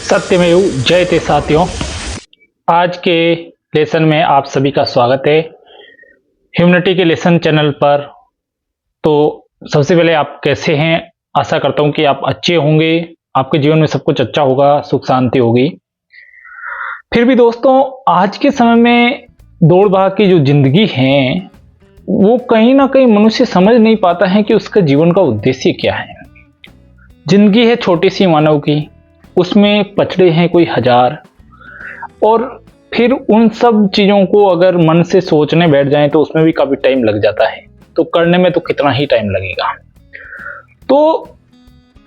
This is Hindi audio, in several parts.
सत्यमेव जयते साथियों। आज के लेसन में आप सभी का स्वागत है ह्यूमैनिटी के लेसन चैनल पर। तो सबसे पहले आप कैसे हैं? आशा करता हूं कि आप अच्छे होंगे, आपके जीवन में सब कुछ अच्छा होगा, सुख शांति होगी। फिर भी दोस्तों, आज के समय में दौड़ भाग की जो जिंदगी है वो कहीं ना कहीं मनुष्य समझ नहीं पाता है कि उसका जीवन का उद्देश्य क्या है। जिंदगी है छोटी सी मानव की, उसमें पचड़े हैं कोई हजार, और फिर उन सब चीज़ों को अगर मन से सोचने बैठ जाएं तो उसमें भी काफ़ी टाइम लग जाता है, तो करने में तो कितना ही टाइम लगेगा। तो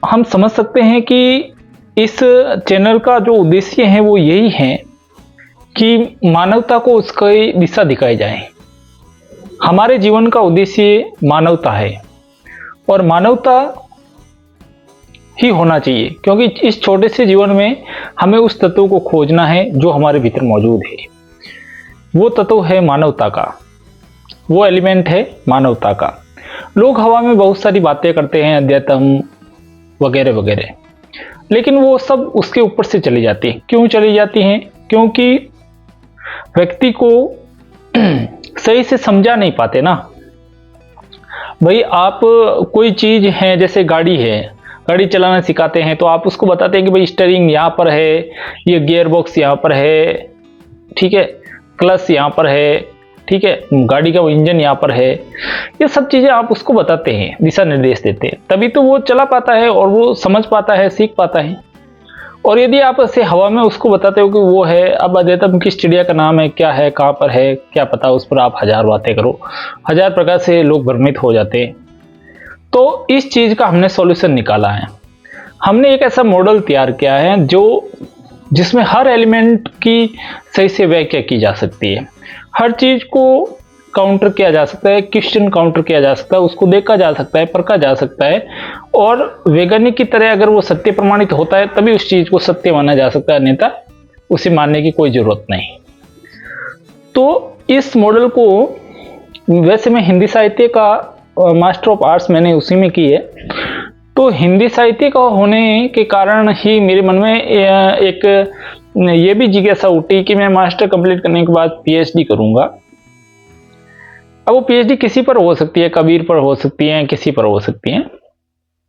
हम समझ सकते हैं कि इस चैनल का जो उद्देश्य है वो यही है कि मानवता को उसकी दिशा दिखाई जाए। हमारे जीवन का उद्देश्य मानवता है और मानवता ही होना चाहिए, क्योंकि इस छोटे से जीवन में हमें उस तत्व को खोजना है जो हमारे भीतर मौजूद है। वो तत्व है मानवता का, वो एलिमेंट है मानवता का। लोग हवा में बहुत सारी बातें करते हैं, अध्यात्म वगैरह वगैरह, लेकिन वो सब उसके ऊपर से चली जाती है। क्यों चली जाती हैं? क्योंकि व्यक्ति को सही से समझा नहीं पाते ना। भाई, आप कोई चीज है, जैसे गाड़ी है, गाड़ी चलाना सिखाते हैं तो आप उसको बताते हैं कि भाई स्टीयरिंग यहाँ पर है, ये गियर बॉक्स यहाँ पर है, ठीक है, क्लच यहाँ पर है, ठीक है, गाड़ी का इंजन यहाँ पर है। ये सब चीज़ें आप उसको बताते हैं, दिशा निर्देश देते हैं, तभी तो वो चला पाता है और वो समझ पाता है, सीख पाता है। और यदि आप ऐसे हवा में उसको बताते हो कि वो है, अब अध्यतम किस चिड़िया का नाम है, क्या है, कहाँ पर है, क्या पता, उस पर आप हजार बातें करो, हजार प्रकार से लोग भ्रमित हो जाते हैं। तो इस चीज का हमने सॉल्यूशन निकाला है। हमने एक ऐसा मॉडल तैयार किया है जिसमें हर एलिमेंट की सही से व्याख्या की जा सकती है, हर चीज को काउंटर किया जा सकता है, क्वेश्चन काउंटर किया जा सकता है, उसको देखा जा सकता है, परखा जा सकता है, और वैज्ञानिक की तरह अगर वो सत्य प्रमाणित होता है तभी उस चीज को सत्य माना जा सकता है, अन्यथा उसे मानने की कोई जरूरत नहीं। तो इस मॉडल को, वैसे मैं हिंदी साहित्य का मास्टर ऑफ आर्ट्स मैंने उसी में की है, तो हिंदी साहित्य का होने के कारण ही मेरे मन में एक ये भी जिज्ञासा उठी कि मैं मास्टर कंप्लीट करने के बाद पीएचडी करूंगा। अब वो पीएचडी किसी पर हो सकती है, कबीर पर हो सकती है, किसी पर हो सकती है,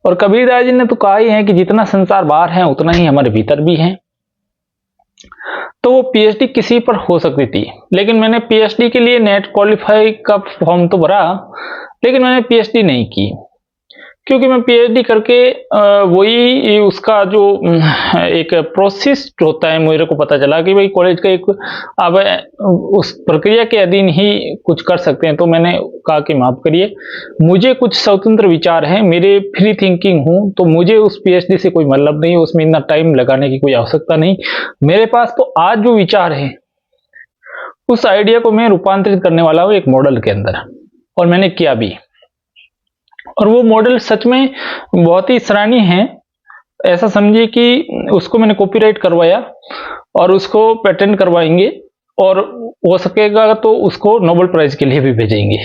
और कबीरदास जी ने तो कहा ही है कि जितना संसार बाहर है उतना ही हमारे भीतर भी है। तो वो पीएचडी किसी पर हो सकती थी, लेकिन मैंने पीएचडी के लिए नेट क्वालिफाई का फॉर्म तो भरा, लेकिन मैंने पीएचडी नहीं की, क्योंकि मैं पीएचडी करके वही उसका जो एक प्रोसेस होता है, मेरे को पता चला कि भाई कॉलेज का एक अब उस प्रक्रिया के अधीन ही कुछ कर सकते हैं। तो मैंने कहा कि माफ करिए, मुझे कुछ स्वतंत्र विचार है, मेरे फ्री थिंकिंग हूँ, तो मुझे उस पीएचडी से कोई मतलब नहीं है, उसमें इतना टाइम लगाने की कोई आवश्यकता नहीं। मेरे पास तो आज जो विचार है उस आइडिया को मैं रूपांतरित करने वाला हूँ एक मॉडल के अंदर, और मैंने किया भी। और वो मॉडल सच में बहुत ही सराहनीय है। ऐसा समझिए कि उसको मैंने कॉपीराइट करवाया और उसको पेटेंट करवाएंगे, और हो सकेगा तो उसको नोबेल प्राइज के लिए भी भेजेंगे।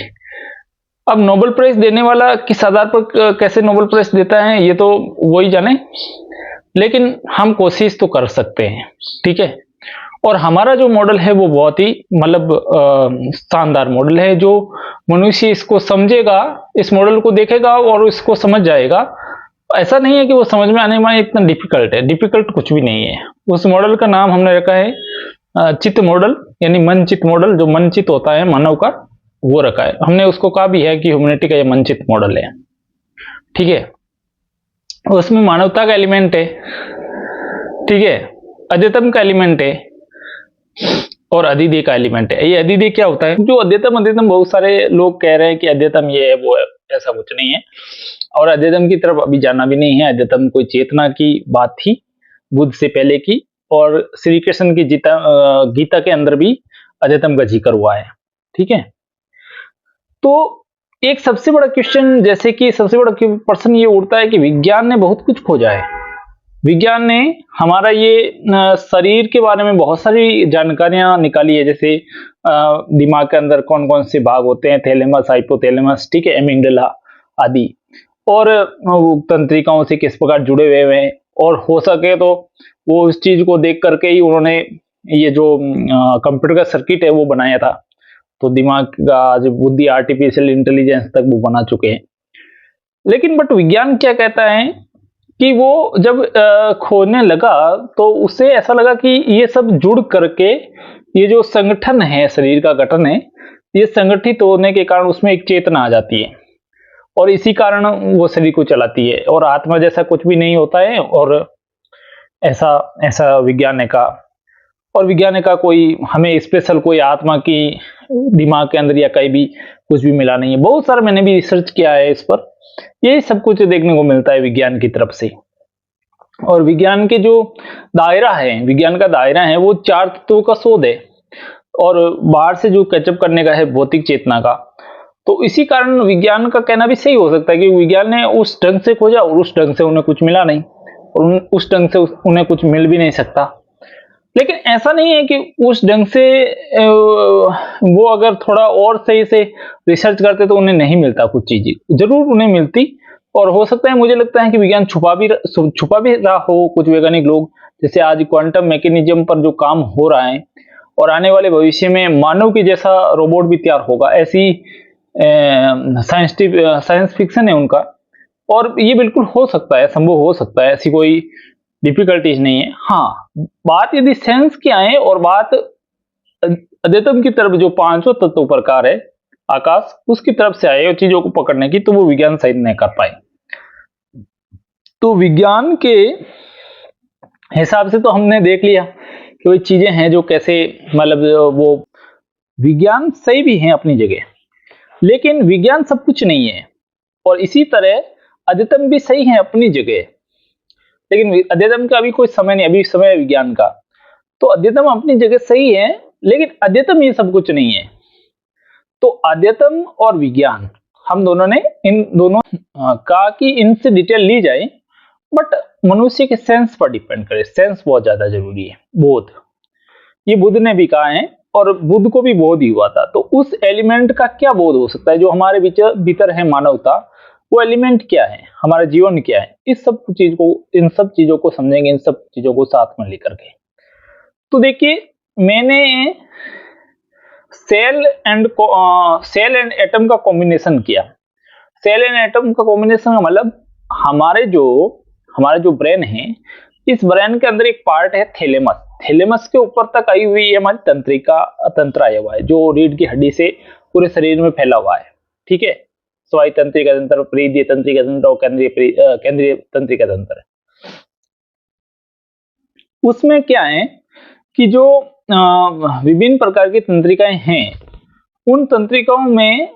अब नोबेल प्राइज देने वाला किस आधार पर कैसे नोबेल प्राइज देता है ये तो वही जाने, लेकिन हम कोशिश तो कर सकते हैं, ठीक है। और हमारा जो मॉडल है वो बहुत ही मतलब शानदार मॉडल है। जो मनुष्य इसको समझेगा, इस मॉडल को देखेगा और इसको समझ जाएगा, ऐसा नहीं है कि वो समझ में आने में इतना डिफिकल्ट है, डिफिकल्ट कुछ भी नहीं है। उस मॉडल का नाम हमने रखा है चित्त मॉडल, यानी मन चित्त मॉडल। जो मन चित्त होता है मानव का, वो रखा है हमने। उसको कहा भी है कि ह्यूमैनिटी का ये मन चित्त मॉडल है, ठीक है। उसमें मानवता का एलिमेंट है, ठीक है, अध्यतम का एलिमेंट है और अधिदेय का एलिमेंट है। ये अधिदेय क्या होता है? जो अध्यतम बहुत सारे लोग कह रहे हैं कि अध्यतम ये है वो है, ऐसा कुछ नहीं है, और अध्यतम की तरफ अभी जाना भी नहीं है। अध्यतम कोई चेतना की बात थी बुद्ध से पहले की, और श्री कृष्ण की गीता के अंदर भी अध्यतम का जिक्र हुआ है, ठीक है। तो एक सबसे बड़ा क्वेश्चन, जैसे कि सबसे बड़ा प्रश्न ये उठता है कि विज्ञान ने बहुत कुछ खोजा है। विज्ञान ने हमारा ये शरीर के बारे में बहुत सारी जानकारियां निकाली है, जैसे दिमाग के अंदर कौन कौन से भाग होते हैं, थैलेमस, हाइपोथैलेमस, ठीक है, एमिगडाला आदि, और तंत्रिकाओं से किस प्रकार जुड़े हुए हैं, और हो सके तो वो उस चीज को देख करके ही उन्होंने ये जो कंप्यूटर का सर्किट है वो बनाया था। तो दिमाग का जो बुद्धि, आर्टिफिशियल इंटेलिजेंस तक वो बना चुके हैं। लेकिन बट विज्ञान क्या कहता है कि वो जब खोजने लगा तो उसे ऐसा लगा कि ये सब जुड़ करके ये जो संगठन है, शरीर का गठन है, ये संगठित होने के कारण उसमें एक चेतना आ जाती है और इसी कारण वो शरीर को चलाती है और आत्मा जैसा कुछ भी नहीं होता है। और ऐसा ऐसा विज्ञान ने कहा। और विज्ञान का कोई हमें स्पेशल कोई आत्मा की दिमाग के अंदर या कहीं भी कुछ भी मिला नहीं है। बहुत सारा मैंने भी रिसर्च किया है इस पर, यही सब कुछ देखने को मिलता है विज्ञान की तरफ से। और विज्ञान के जो दायरा है, विज्ञान का दायरा है वो 4 तत्वों का शोध है और बाहर से जो कैचअप करने का है भौतिक चेतना का। तो इसी कारण विज्ञान का कहना भी सही हो सकता है कि विज्ञान ने उस ढंग से खोजा और उस ढंग से उन्हें कुछ मिला नहीं और उस ढंग से उन्हें कुछ मिल भी नहीं सकता। लेकिन ऐसा नहीं है कि उस ढंग से वो अगर थोड़ा और सही से रिसर्च करते तो उन्हें नहीं मिलता, कुछ चीजें जरूर उन्हें मिलती। और हो सकता है, मुझे लगता है कि विज्ञान छुपा भी रहा हो कुछ वैज्ञानिक लोग। जैसे आज क्वांटम मैकेनिज्म पर जो काम हो रहा है और आने वाले भविष्य में मानव के जैसा रोबोट भी तैयार होगा, ऐसी साइंस फिक्शन है उनका। और ये बिल्कुल हो सकता है, संभव हो सकता है, ऐसी कोई डिफिकल्टीज नहीं है। हाँ, बात यदि सेंस की आए और बात अध्यतम की तरफ, जो पांचों तत्व प्रकार है आकाश, उसकी तरफ से आए और चीजों को पकड़ने की, तो वो विज्ञान सही नहीं कर पाए। तो विज्ञान के हिसाब से तो हमने देख लिया कि वो चीजें हैं जो कैसे, मतलब वो विज्ञान सही भी है अपनी जगह, लेकिन विज्ञान सब कुछ नहीं है। और इसी तरह अध्यतम भी सही है अपनी जगह, लेकिन अध्यतम का अभी कोई समय नहीं, अभी समय है विज्ञान का। तो अध्यतम अपनी जगह सही है, लेकिन अध्यतम ये सब कुछ नहीं है। तो अध्यतम और विज्ञान, हम दोनों ने इन दोनों कहा कि इनसे डिटेल ली जाए, बट मनुष्य के सेंस पर डिपेंड करे। सेंस बहुत ज्यादा जरूरी है। बोध, ये बुद्ध ने भी कहा है और बुद्ध को भी बोध ही हुआ था। तो उस एलिमेंट का क्या बोध हो सकता है जो हमारे भीतर है, मानवता, वो एलिमेंट क्या है, हमारा जीवन क्या है, इस सब चीज को, इन सब चीजों को समझेंगे, इन सब चीजों को साथ में लेकर के। तो देखिए, मैंने सेल एंड एटम का कॉम्बिनेशन किया। सेल एंड एटम का कॉम्बिनेशन का मतलब हमारा जो ब्रेन है, इस ब्रेन के अंदर एक पार्ट है थैलेमस। थैलेमस के ऊपर तक आई हुई है हमारी तंत्र आया हुआ है, जो रीढ़ की हड्डी से पूरे शरीर में फैला हुआ है। ठीक है, स्वायु तंत्रिका तंत्र, परिधीय तंत्रिका तंत्र और केंद्रीय तंत्रिका तंत्र। उसमें क्या है कि जो विभिन्न प्रकार की तंत्रिकाएं हैं, उन तंत्रिकाओं में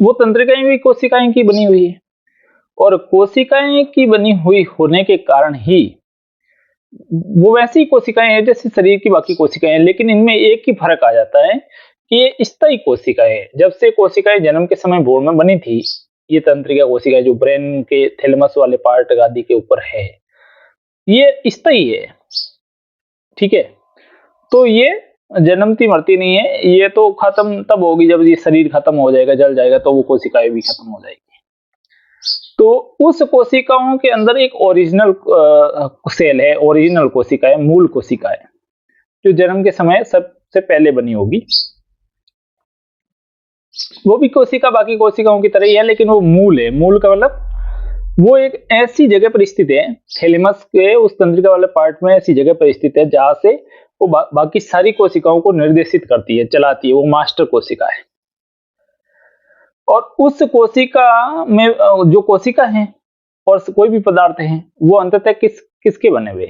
वो तंत्रिकाएं भी कोशिकाएं की बनी हुई है और कोशिकाएं की बनी हुई होने के कारण ही वो वैसी कोशिकाएं हैं जैसे शरीर की बाकी कोशिकाएं हैं। लेकिन इनमें एक ही फर्क आ जाता है कि ये स्थायी कोशिकाएं हैं। जब से कोशिकाएं जन्म के समय भ्रूण में बनी थी, ये तंत्रिका कोशिकाएं जो ब्रेन के थैलेमस वाले पार्ट आदि के ऊपर है, ये स्थायी है। ठीक है, तो ये जन्मती मरती नहीं है। ये तो खत्म तब होगी जब ये शरीर खत्म हो जाएगा, जल जाएगा, तो वो कोशिकाएं भी खत्म हो जाएगी। तो उस कोशिकाओं के अंदर एक ओरिजिनल सेल है, ओरिजिनल कोशिका है, मूल कोशिका है, जो जन्म के समय सबसे पहले बनी होगी। वो भी कोशिका बाकी कोशिकाओं की तरह ही है, लेकिन वो मूल है। मूल का मतलब वो एक ऐसी जगह पर स्थित है, थैलेमस के उस तंत्रिका वाले पार्ट में ऐसी जगह पर स्थित है जहां से वो बाकी सारी कोशिकाओं को निर्देशित करती है, चलाती है। वो मास्टर कोशिका है। और उस कोशिका में जो कोशिका है और कोई भी पदार्थ है, वो अंततः किसके बने हुए?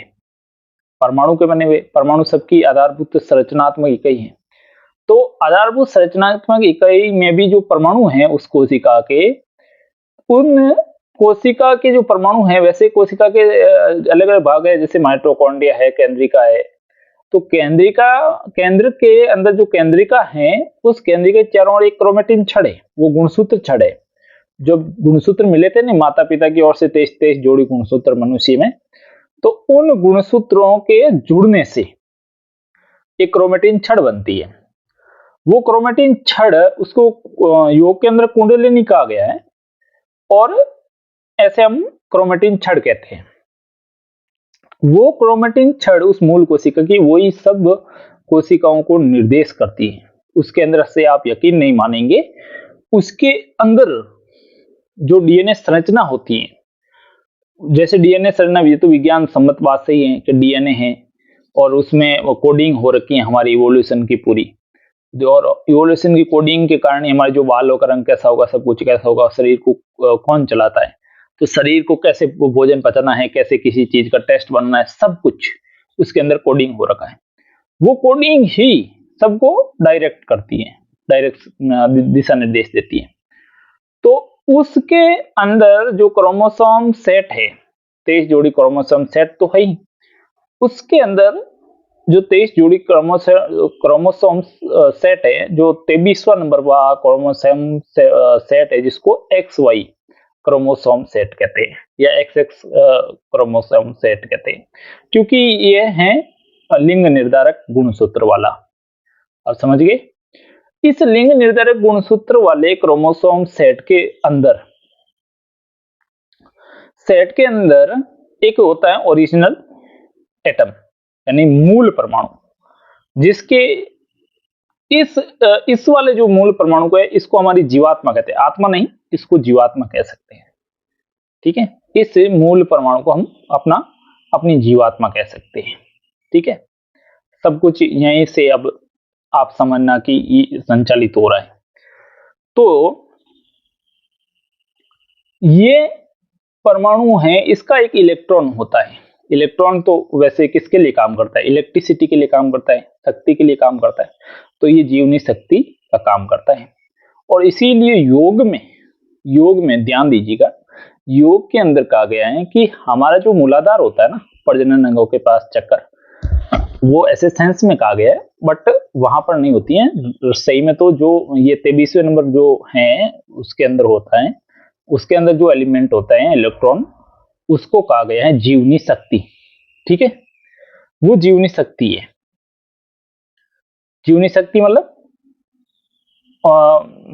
परमाणु के बने हुए। परमाणु सबकी आधारभूत संरचनात्मक इकाई है। तो आधारभूत संरचनात्मक इकाई में भी जो परमाणु है उस कोशिका के, उन कोशिका के जो परमाणु है, वैसे कोशिका के अलग अलग भाग है, जैसे माइटोकॉन्ड्रिया है, केंद्रिका है। तो केंद्र के अंदर जो केंद्रिका है, उस केंद्रिका के चारों ओर एक क्रोमेटिन छड़ है, वो गुणसूत्र छड़ है। जो गुणसूत्र मिले थे ना माता पिता की ओर से 23 जोड़ी गुणसूत्र मनुष्य में, तो उन गुणसूत्रों के जुड़ने से एक क्रोमेटिन छड़ बनती है। वो क्रोमेटिन छड़, उसको योग के अंदर कुंडलिनी कहा गया है और ऐसे हम क्रोमेटिन छड़ कहते हैं। वो क्रोमेटिन छड़ उस मूल कोशिका की वही सब कोशिकाओं को निर्देश करती है। उसके अंदर से आप यकीन नहीं मानेंगे, उसके अंदर जो डीएनए संरचना होती है, जैसे डीएनए संरचना भी तो विज्ञान सम्मत बात सही है कि डीएनए है और उसमें वो कोडिंग हो रखी है हमारी इवोल्यूशन की पूरी, और इवोल्यूशन की कोडिंग के कारण हमारे जो बालों का रंग कैसा होगा, सब कुछ कैसा होगा, शरीर को कौन चलाता है, तो शरीर को कैसे भोजन पचाना है, कैसे किसी चीज का टेस्ट बनना है, सब कुछ उसके अंदर कोडिंग हो रखा है। वो कोडिंग ही सबको डायरेक्ट करती है, डायरेक्ट दिशा निर्देश देती है। तो उसके अंदर जो क्रोमोसोम सेट है, 23 जोड़ी क्रोमोसोम सेट तो है ही, उसके अंदर जो 23 जोड़ी क्रोमोसोम सेट है, जो 23वां नंबर का क्रोमोसोम सेट है, जिसको XY क्रोमोसोम सेट कहते हैं या XX क्रोमोसोम सेट कहते हैं, क्योंकि ये है लिंग निर्धारक गुणसूत्र वाला। अब समझ गए? इस लिंग निर्धारक गुणसूत्र वाले क्रोमोसोम सेट के अंदर एक होता है ओरिजिनल एटम, यानी मूल परमाणु, जिसके इस वाले जो मूल परमाणु को है, इसको हमारी जीवात्मा कहते हैं, आत्मा नहीं, इसको जीवात्मा कह सकते हैं। ठीक है, इस मूल परमाणु को हम अपनी जीवात्मा कह सकते हैं। ठीक है, सब कुछ यहीं से अब आप समझना कि संचालित हो रहा है। तो ये परमाणु है, इसका एक इलेक्ट्रॉन होता है। इलेक्ट्रॉन तो वैसे किसके लिए काम करता है? इलेक्ट्रिसिटी के लिए काम करता है, शक्ति के लिए काम करता है। तो ये जीवनी शक्ति का काम करता है। और इसीलिए योग में ध्यान दीजिएगा, योग के अंदर कहा गया है कि हमारा जो मूलाधार होता है ना, प्रजनन अंगों के पास चक्कर, वो ऐसे सेंस में कहा गया है, बट वहां पर नहीं होती है सही में। तो जो ये 23वें नंबर जो है उसके अंदर होता है, उसके अंदर जो एलिमेंट होता है इलेक्ट्रॉन, उसको कहा गया है जीवनी शक्ति। ठीक है, वो जीवनी शक्ति है। जीवनी शक्ति मतलब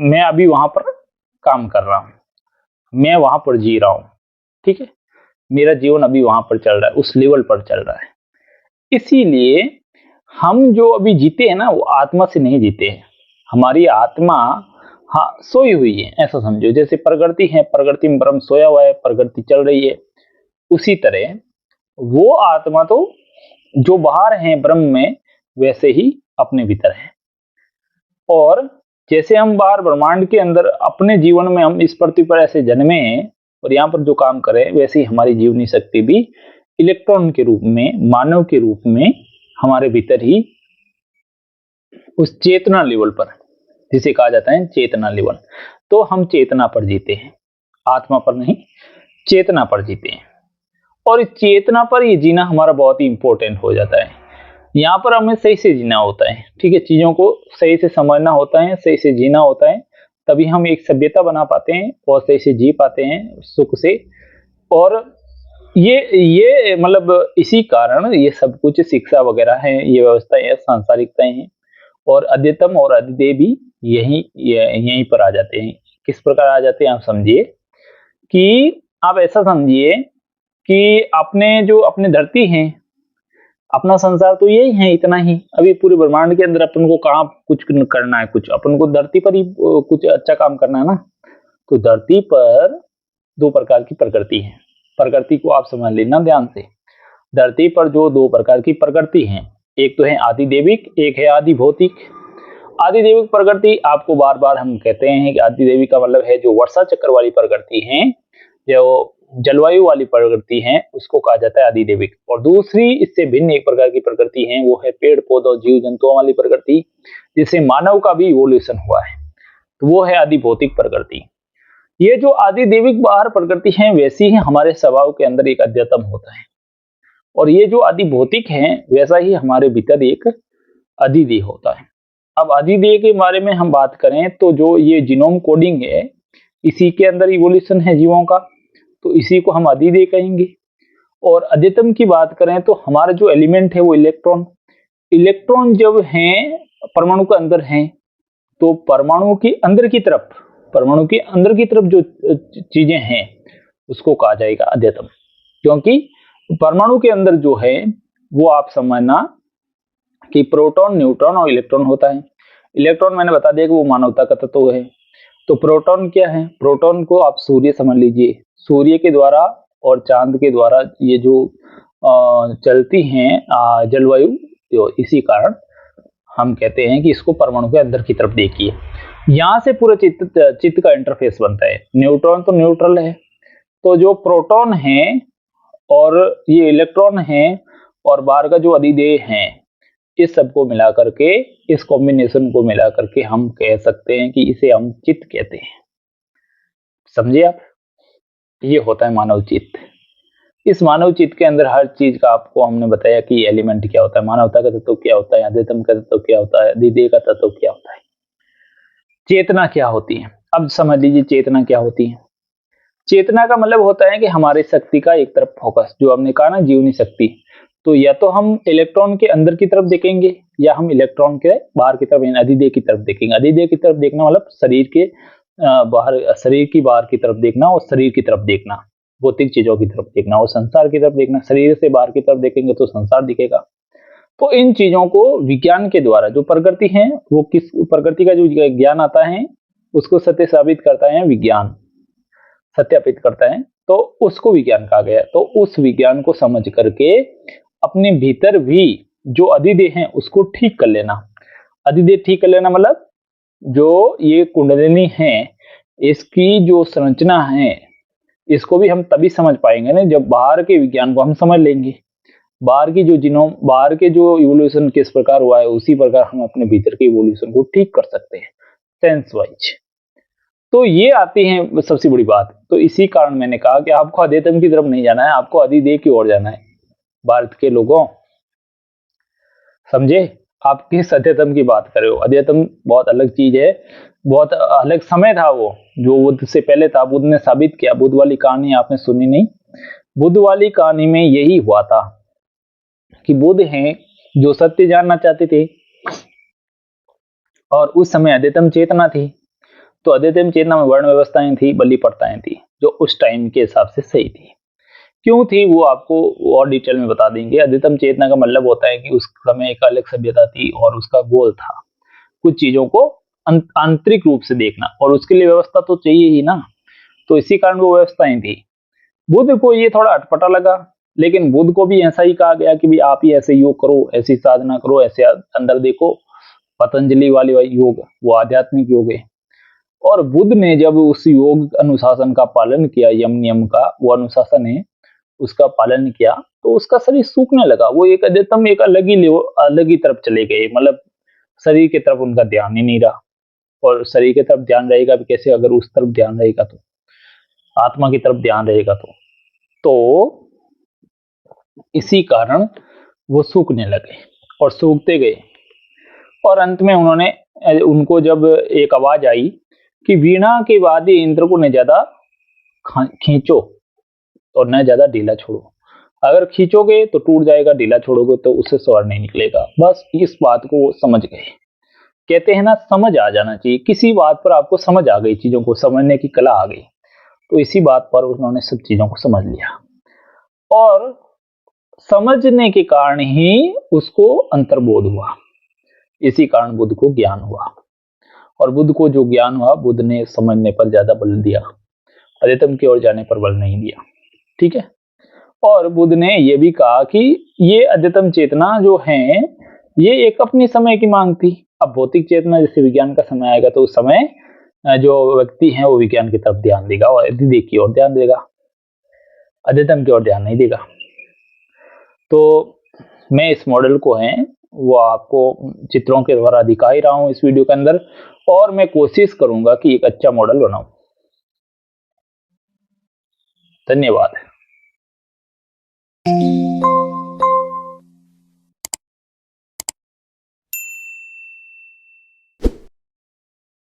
मैं अभी वहां पर काम कर रहा हूं, मैं वहां पर जी रहा हूं। ठीक है, मेरा जीवन अभी वहां पर चल रहा है, उस लेवल पर चल रहा है। इसीलिए हम जो अभी जीते हैं ना, वो आत्मा से नहीं जीते हैं। हमारी आत्मा हाँ सोई हुई है, ऐसा समझो। जैसे प्रकृति है, प्रकृति में ब्रह्म सोया हुआ है, प्रकृति चल रही है, उसी तरह वो आत्मा तो जो बाहर है ब्रह्म में, वैसे ही अपने भीतर है। और जैसे हम बाहर ब्रह्मांड के अंदर अपने जीवन में हम इस पृथ्वी पर ऐसे जन्मे हैं और यहाँ पर जो काम करें, वैसे ही हमारी जीवनी शक्ति भी इलेक्ट्रॉन के रूप में, मानव के रूप में हमारे भीतर ही उस चेतना लेवल पर, जिसे कहा जाता है चेतना लेवल, तो हम चेतना पर जीते हैं, आत्मा पर नहीं, चेतना पर जीते हैं। और इस चेतना पर ये जीना हमारा बहुत ही इंपॉर्टेंट हो जाता है। यहाँ पर हमें सही से जीना होता है। ठीक है, चीजों को सही से समझना होता है, सही से जीना होता है, तभी हम एक सभ्यता बना पाते हैं और सही से जी पाते हैं सुख से। और ये मतलब इसी कारण ये सब कुछ शिक्षा वगैरह है, ये व्यवस्था है, सांसारिकताएं हैं, और अद्यतम और अधिदेवी यहीं पर आ जाते हैं। किस प्रकार आ जाते हैं आप समझिए, कि आप ऐसा समझिए कि आपने जो अपने धरती है, अपना संसार तो यही है, इतना ही। अभी पूरे ब्रह्मांड के अंदर अपन को कहाँ कुछ करना है, कुछ अपन को धरती पर ही कुछ अच्छा काम करना है ना। तो धरती पर दो प्रकार की प्रकृति है, प्रकृति को आप समझ लेना ध्यान से। धरती पर जो दो प्रकार की प्रकृति है, एक तो है आदिदेविक, एक है आदि भौतिक। आदिदेविक प्रकृति आपको बार बार हम कहते हैं कि आदिदेविक का मतलब है जो वर्षा चक्र वाली प्रकृति है, जो जलवायु वाली प्रकृति है, उसको कहा जाता है आदिदेविक। और दूसरी इससे भिन्न एक प्रकार की प्रकृति है, वो है पेड़ पौधों जीव जंतुओं वाली प्रकृति, जिससे मानव का भी इवोल्यूशन हुआ है, तो वो है आदि भौतिक प्रकृति। ये जो आदिदेविक बाहर प्रकृति है, वैसी ही हमारे स्वभाव के अंदर एक अध्यात्म होता है। और ये जो आदि भौतिक है, वैसा ही हमारे भीतर एक अधिदेह होता है। अब अधिदेह के बारे में हम बात करें तो जो ये जीनोम कोडिंग है, इसी के अंदर इवोल्यूशन है जीवों का, तो इसी को हम अधिदेह कहेंगे। और अध्यतम की बात करें तो हमारा जो एलिमेंट है वो इलेक्ट्रॉन जब है परमाणु के अंदर है, तो परमाणु के अंदर की तरफ जो चीजें हैं, उसको कहा जाएगा अध्यतम। क्योंकि परमाणु के अंदर जो है वो आप समझना कि प्रोटॉन, न्यूट्रॉन और इलेक्ट्रॉन होता है। इलेक्ट्रॉन मैंने बता दिया कि वो मानवता का तत्व है। तो प्रोटॉन क्या है? प्रोटॉन को आप सूर्य समझ लीजिए। सूर्य के द्वारा और चांद के द्वारा ये जो चलती हैं जलवायु, तो इसी कारण हम कहते हैं कि इसको परमाणु के अंदर की तरफ देखिए। यहाँ से पूरा चित्त का इंटरफेस बनता है। न्यूट्रॉन तो न्यूट्रल है, तो जो प्रोटॉन है और ये इलेक्ट्रॉन है और बाहर का जो अधिदेय है, इस सबको मिला करके, इस कॉम्बिनेशन को मिला करके हम कह सकते हैं कि इसे हम चित्त कहते हैं। समझे आप? ये होता है मानव चित्त। इस मानव चित्त के अंदर हर चीज का आपको हमने बताया कि एलिमेंट क्या होता है, मानवता का तत्व क्या होता है, अध्यतम का तत्व क्या होता है, अधिदेय का तत्व क्या होता है, चेतना क्या होती है। अब समझ लीजिए चेतना क्या होती है। चेतना का मतलब होता है कि हमारी शक्ति का एक तरफ फोकस, जो हमने कहा ना जीवनी शक्ति। तो या तो हम इलेक्ट्रॉन के अंदर की तरफ देखेंगे या हम इलेक्ट्रॉन के बाहर की तरफ, यानी अधिदेय की तरफ देखेंगे। अधिदेय की तरफ देखना मतलब शरीर के बाहर, शरीर की बाहर की तरफ देखना और शरीर की तरफ देखना, भौतिक चीजों की तरफ देखना और संसार की तरफ देखना। शरीर से बाहर की तरफ देखेंगे तो संसार दिखेगा। तो इन चीजों को विज्ञान के द्वारा, जो प्रकृति है वो किस प्रकृति का जो ज्ञान आता है उसको सत्य साबित करता है विज्ञान, सत्यापित करता है, तो उसको विज्ञान कहा गया। तो उस विज्ञान को समझ करके अपने भीतर भी जो अधिदेय है उसको ठीक कर लेना। अधिदेय ठीक कर लेना मतलब जो ये कुंडलिनी है, इसकी जो संरचना है, इसको भी हम तभी समझ पाएंगे ना जब बाहर के विज्ञान को हम समझ लेंगे। बाहर की जो जीनोम, बाहर के जो इवोल्यूशन किस प्रकार हुआ है, उसी प्रकार हम अपने भीतर के इवोल्यूशन को ठीक कर सकते हैं सेंस वाइज। तो ये आती है सबसे बड़ी बात। तो इसी कारण मैंने कहा कि आपको अध्यतम की तरफ नहीं जाना है, आपको अधिदेय की ओर जाना है। भारत के लोगों, समझे? आप किस अध्यतम की बात कर रहे हो? अध्यतम बहुत अलग चीज है, बहुत अलग समय था वो, जो बुद्ध से पहले था। बुद्ध ने साबित किया। बुद्ध वाली कहानी आपने सुनी नहीं? बुद्ध वाली कहानी में यही हुआ था कि बुद्ध हैं जो सत्य जानना चाहते थे और उस समय अध्यतम चेतना थी। तो अध्यतम चेतना में वर्ण व्यवस्थाएं थी, बलि प्रथाएं थी, जो उस टाइम के हिसाब से सही थी। क्यों थी वो आपको और डिटेल में बता देंगे। अध्यतम चेतना का मतलब होता है कि उस समय एक अलग सभ्यता थी और उसका गोल था कुछ चीजों को आंतरिक रूप से देखना, और उसके लिए व्यवस्था तो चाहिए ही ना। तो इसी कारण वो व्यवस्थाएं थी। बुद्ध को ये थोड़ा अटपटा लगा, लेकिन बुद्ध को भी ऐसा ही कहा गया कि भी आप ही ऐसे योग करो, ऐसी साधना करो, ऐसे अंदर देखो। पतंजलि वाली योग वो आध्यात्मिक योग है। और बुद्ध ने जब उस योग अनुशासन का पालन किया, यम नियम का वो अनुशासन है, उसका पालन किया, तो उसका शरीर सूखने लगा। वो एक अध्यतम, एक अलग ही तरफ चले गए। मतलब शरीर की तरफ उनका ध्यान ही नहीं रहा। और शरीर की तरफ ध्यान रहेगा भी कैसे अगर उस तरफ ध्यान रहेगा तो, आत्मा की तरफ ध्यान रहेगा तो इसी कारण वो सूखने लगे और सूखते गए। और अंत में उनको जब एक आवाज आई कि वीणा के वाद्य यंत्र को न ज्यादा खींचो और न ज्यादा ढीला छोड़ो। अगर खींचोगे तो टूट जाएगा, ढीला छोड़ोगे तो उससे स्वर नहीं निकलेगा। बस इस बात को वो समझ गए। कहते हैं ना, समझ आ जाना चाहिए। किसी बात पर आपको समझ आ गई, चीजों को समझने की कला आ गई, तो इसी बात पर उन्होंने सब चीजों को समझ लिया। और समझने के कारण ही उसको अंतर्बोध हुआ। इसी कारण बुद्ध को ज्ञान हुआ। और बुद्ध को जो ज्ञान हुआ, बुद्ध ने समझने पर ज्यादा बल दिया, अध्यतम की ओर जाने पर बल नहीं दिया। ठीक है। और बुद्ध ने यह भी कहा कि ये अध्यतम चेतना जो है, ये एक अपने समय की मांग थी। अब भौतिक चेतना जैसे विज्ञान का समय आएगा तो उस समय जो व्यक्ति है वो विज्ञान की तरफ ध्यान देगा और अधिदेय की ओर ध्यान देगा, अध्यतम की ओर ध्यान नहीं देगा। तो मैं इस मॉडल को है वो आपको चित्रों के द्वारा दिखा ही रहा हूं इस वीडियो के अंदर, और मैं कोशिश करूंगा कि एक अच्छा मॉडल बनाऊं। धन्यवाद।